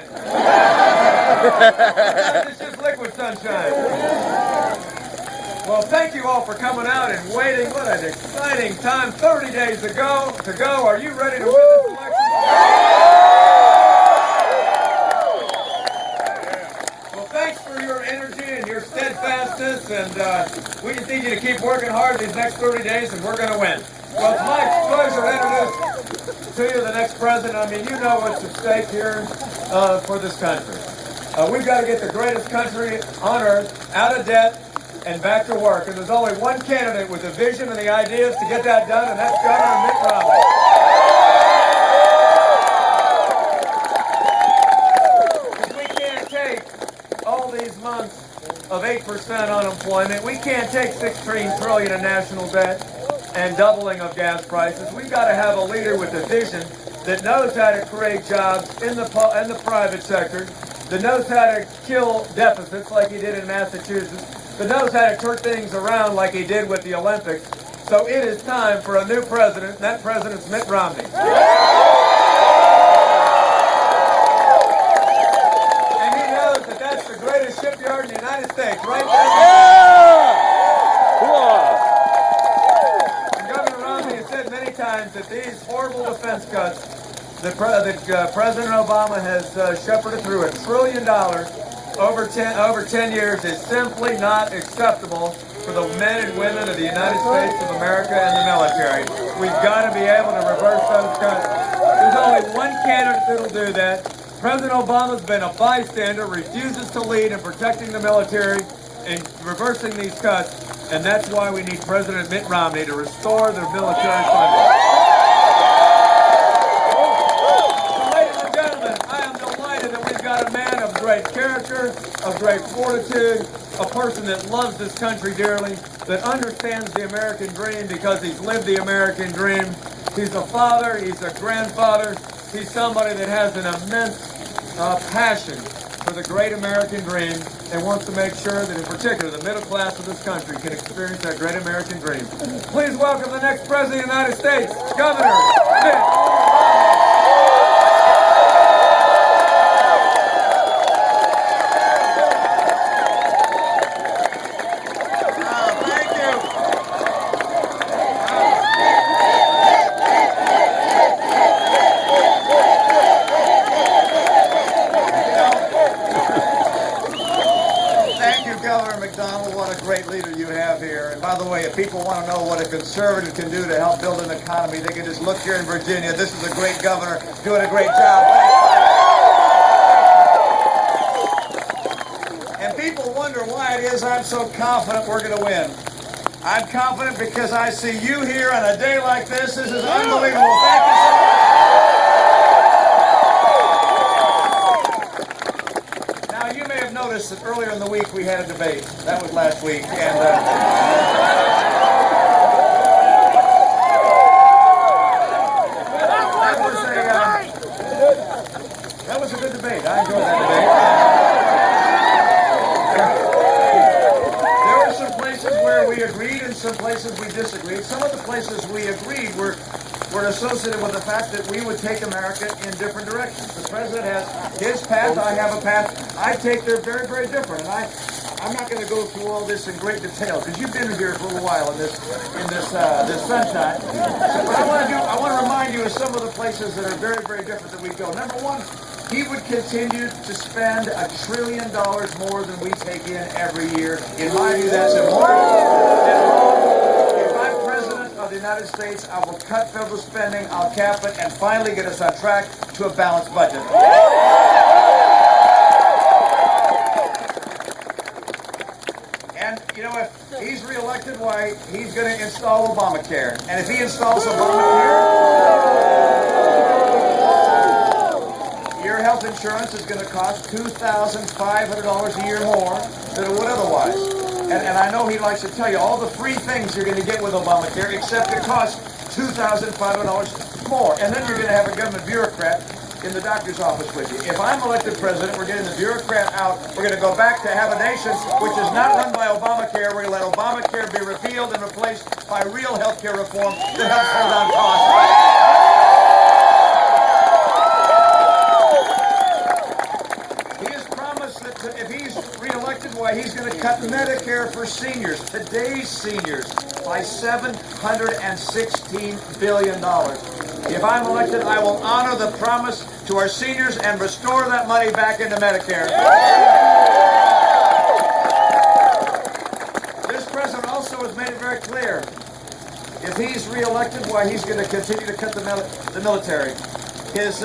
sunshine. It's just liquid sunshine. Well, thank you all for coming out and waiting. What an exciting time. 30 days to go. Are you ready to win this election? Well, thanks for your energy and your steadfastness, and we just need you to keep working hard these next 30 days, and we're going to win. Well, it's my pleasure to introduce to you the next president. I mean, you know what's at stake here for this country. We've got to get the greatest country on earth out of debt and back to work. And there's only one candidate with the vision and the ideas to get that done, and that's Governor Mitt Romney. We can't take all these months of 8% unemployment. We can't take $16 trillion in national debt and doubling of gas prices. We've got to have a leader with a vision that knows how to create jobs in the private sector, that knows how to kill deficits like he did in Massachusetts, that knows how to turn things around like he did with the Olympics. So it is time for a new president, and that president's Mitt Romney. And he knows that that's the greatest shipyard in the United States, right there. And Governor Romney has said many times that these horrible defense cuts that President Obama has shepherded through $1 trillion over 10 years is simply not acceptable for the men and women of the United States of America and the military. We've got to be able to reverse those cuts. There's only one candidate that'll do that. President Obama's been a bystander, refuses to lead in protecting the military and reversing these cuts, and that's why we need President Mitt Romney to restore the military funding. A man of great character, of great fortitude, a person that loves this country dearly, that understands the American dream because he's lived the American dream. He's a father, he's a grandfather, he's somebody that has an immense passion for the great American dream and wants to make sure that in particular the middle class of this country can experience that great American dream. Please welcome the next President of the United States, Governor Mitt Romney. By the way, if people want to know what a conservative can do to help build an economy, they can just look here in Virginia. This is a great governor doing a great job. And people wonder why it is I'm so confident we're going to win. I'm confident because I see you here on a day like this. This is unbelievable. Thank you so much. Now, you may have noticed that earlier in the week we had a debate. That was last week. And that was a good debate. I enjoyed that debate. There were some places where we agreed and some places we disagreed. Some of the places we agreed were associated with the fact that we would take America in different directions. The president has his path, I have a path. I take they're very, very different. And I'm not going to go through all this in great detail because you've been here for a little while in this sunshine. But I want to remind you of some of the places that are very, very different that we go. Number one, he would continue to spend $1 trillion more than we take in every year. In my view, that's immoral. If I'm president of the United States, I will cut federal spending, I'll cap it, and finally get us on track to a balanced budget. And, you know, if he's reelected, why, he's going to install Obamacare. And if he installs Obamacare, your health insurance is going to cost $2,500 a year more than it would otherwise. And I know he likes to tell you all the free things you're going to get with Obamacare, except it costs $2,500 more. And then you're going to have a government bureaucrat in the doctor's office with you. If I'm elected president, we're getting the bureaucrat out. We're going to go back to have a nation which is not run by Obamacare. We're going to let Obamacare be repealed and replaced by real health care reform that helps hold down costs. elected, why he's going to cut Medicare for seniors, today's seniors, by $716 billion. If I'm elected, I will honor the promise to our seniors and restore that money back into Medicare. This president also has made it very clear, if he's reelected, why he's going to continue to cut the military. His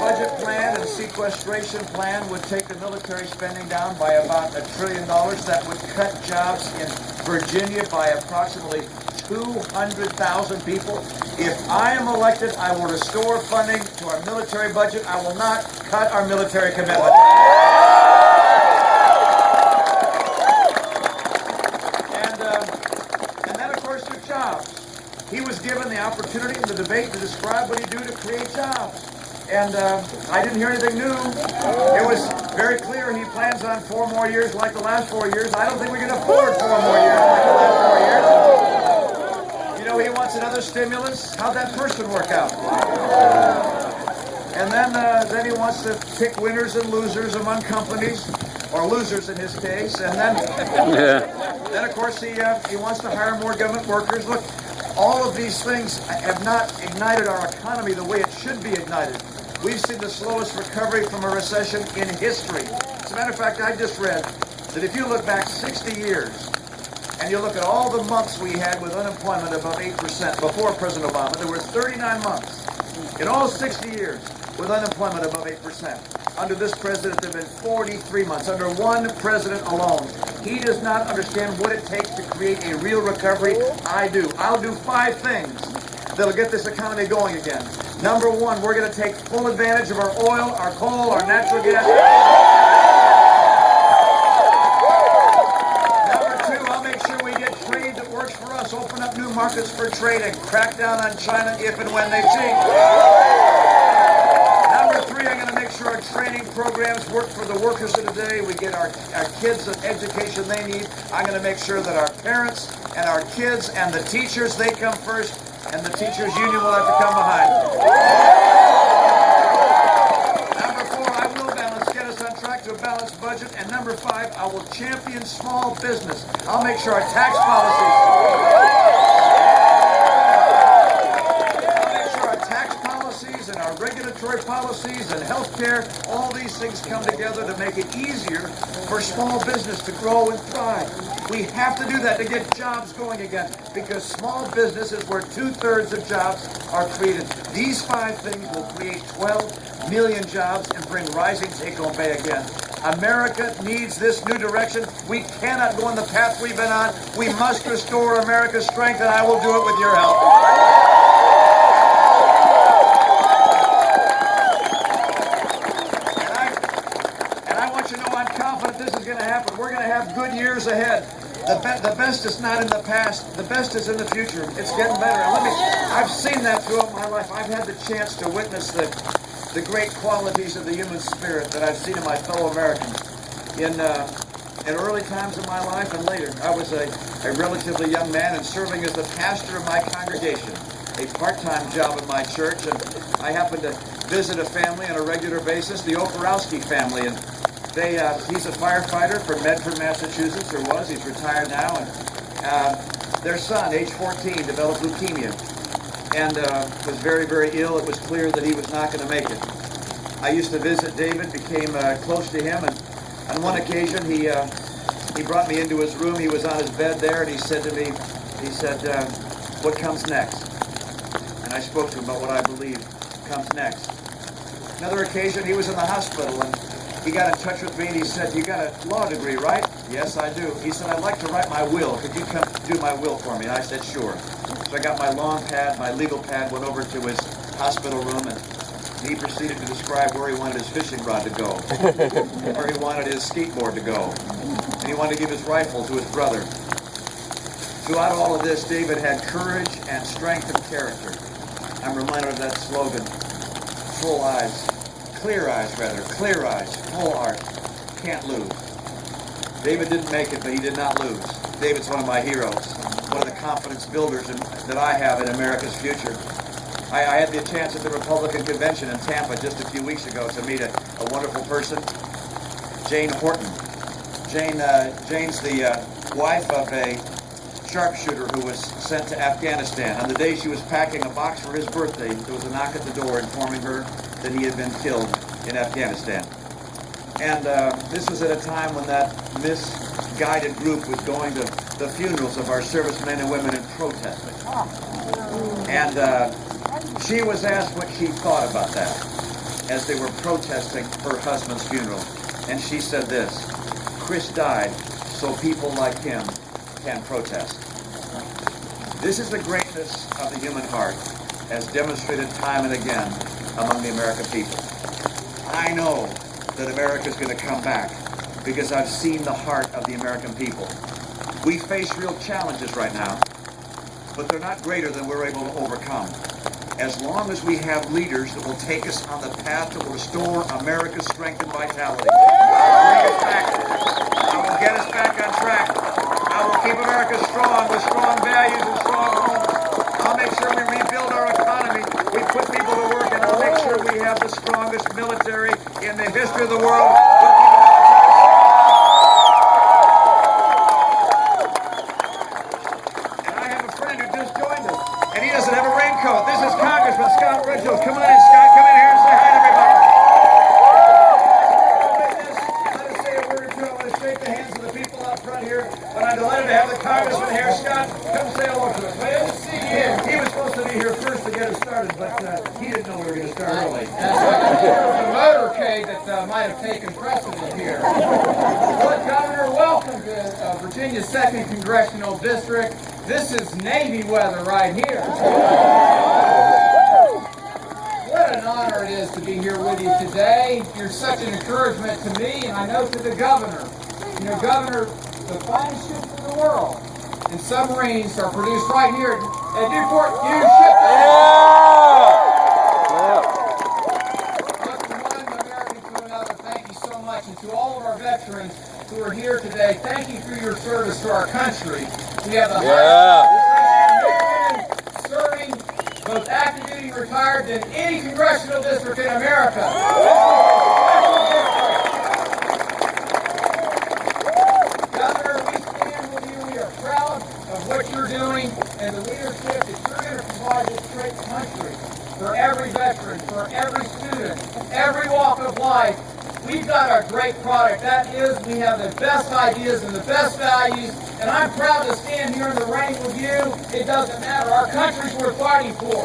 budget plan and sequestration plan would take the military spending down by about $1 trillion. That would cut jobs in Virginia by approximately 200,000 people. If I am elected, I will restore funding to our military budget. I will not cut our military commitment. And then, of course, there's jobs. He was given the opportunity in the debate to describe what he'd do to create jobs. And I didn't hear anything new. It was very clear he plans on 4 more years like the last 4 years. I don't think we can afford 4 more years like the last 4 years. You know, he wants another stimulus. How'd that first one work out? And then he wants to pick winners and losers among companies, or losers in his case. And then of course, he wants to hire more government workers. Look, all of these things have not ignited our economy the way it should be ignited. We've seen the slowest recovery from a recession in history. As a matter of fact, I just read that if you look back 60 years and you look at all the months we had with unemployment above 8% before President Obama, there were 39 months in all 60 years with unemployment above 8%. Under this president, there have been 43 months, under one president alone. He does not understand what it takes to create a real recovery. I do. I'll do 5 things that'll get this economy going again. Number 1, we're going to take full advantage of our oil, our coal, our natural gas. Number 2, I'll make sure we get trade that works for us, open up new markets for trading, crack down on China if and when they cheat. Number 3, I'm going to make sure our training programs work for the workers of today. We get our kids the education they need. I'm going to make sure that our parents and our kids and the teachers, they come first, and the teachers' union will have to come behind. Number 4, I will balance, get us on track to a balanced budget. And number 5, I will champion small business. I'll make sure our tax policies, and our regulatory policies and health care, all these things come together to make it easier for small business to grow and thrive. We have to do that to get jobs going again, because small business is where 2/3 of jobs are created. These 5 things will create 12 million jobs and bring rising take-home pay again. America needs this new direction. We cannot go on the path we've been on. We must restore America's strength, and I will do it with your help. I'm confident this is going to happen. We're going to have good years ahead. The best is not in the past. The best is in the future. It's getting better. And I've seen that throughout my life. I've had the chance to witness the great qualities of the human spirit that I've seen in my fellow Americans. In early times of my life and later, I was a relatively young man and serving as the pastor of my congregation, a part-time job in my church, and I happened to visit a family on a regular basis, the Oporowski family, and he's a firefighter from Medford, Massachusetts, or was. He's retired now. And their son, age 14, developed leukemia and was very, very ill. It was clear that he was not going to make it. I used to visit David, became close to him, and on one occasion he brought me into his room. He was on his bed there, and he said to me, what comes next? And I spoke to him about what I believe comes next. Another occasion, he was in the hospital, and he got in touch with me and he said, "You got a law degree, right?" "Yes, I do." He said, "I'd like to write my will. Could you come do my will for me?" And I said, "Sure." So I got my lawn pad, my legal pad, went over to his hospital room, and he proceeded to describe where he wanted his fishing rod to go, where he wanted his skateboard to go, and he wanted to give his rifle to his brother. Throughout all of this, David had courage and strength and character. I'm reminded of that slogan, clear eyes, full heart, can't lose. David didn't make it, but he did not lose. David's one of my heroes, one of the confidence builders that I have in America's future. I had the chance at the Republican convention in Tampa just a few weeks ago to meet a wonderful person, Jane Horton. Jane's the wife of a sharpshooter who was sent to Afghanistan. On the day she was packing a box for his birthday, there was a knock at the door informing her that he had been killed in Afghanistan. And this was at a time when that misguided group was going to the funerals of our servicemen and women and protesting. And she was asked what she thought about that as they were protesting her husband's funeral. And she said this: Chris died so people like him can protest. This is the greatness of the human heart, as demonstrated time and again among the American people. I know that America is going to come back because I've seen the heart of the American people. We face real challenges right now, but they're not greater than we're able to overcome. As long as we have leaders that will take us on the path that will restore America's strength and vitality, bring us back, I will get us back on track. I will keep America strong with strong values and strong homes. I'll make sure we rebuild our economy. We put people to work, and I'll make sure we have the strongest military in the history of the world. We'll keep the military. And I have a friend who just joined us, and he doesn't have a raincoat. This is Congressman Scott Ridgel. Come on in, Scott. Come in here and say hi to everybody. Let us say a word or two. I want to shake the hands of the people out front here. But I'm delighted to have the Congressman here. Scott, come say hello to us. Good to see you. He was supposed to be here first to get us started, but he didn't know we were going to start early. There was a motorcade that might have taken precedent here. But Governor, welcome to Virginia's 2nd Congressional District. This is Navy weather right here. What an honor it is to be here with you today. You're such an encouragement to me, and I know to the Governor. You know, Governor, the finest ships in the world and submarines are produced right here at Newport. You ship Look from one American to another, thank you so much. And to all of our veterans who are here today, thank you for your service to our country. We have the highest concentration serving both active duty and retired than any congressional district in America. Governor, we stand with you. We are proud of what you're doing and the leadership that you're going to provide this great country for every veteran, for every student, every walk of life. We've got a great product. That is, we have the best ideas and the best values, and I'm proud to stand here in the rain with you. It doesn't matter. Our country's worth fighting for.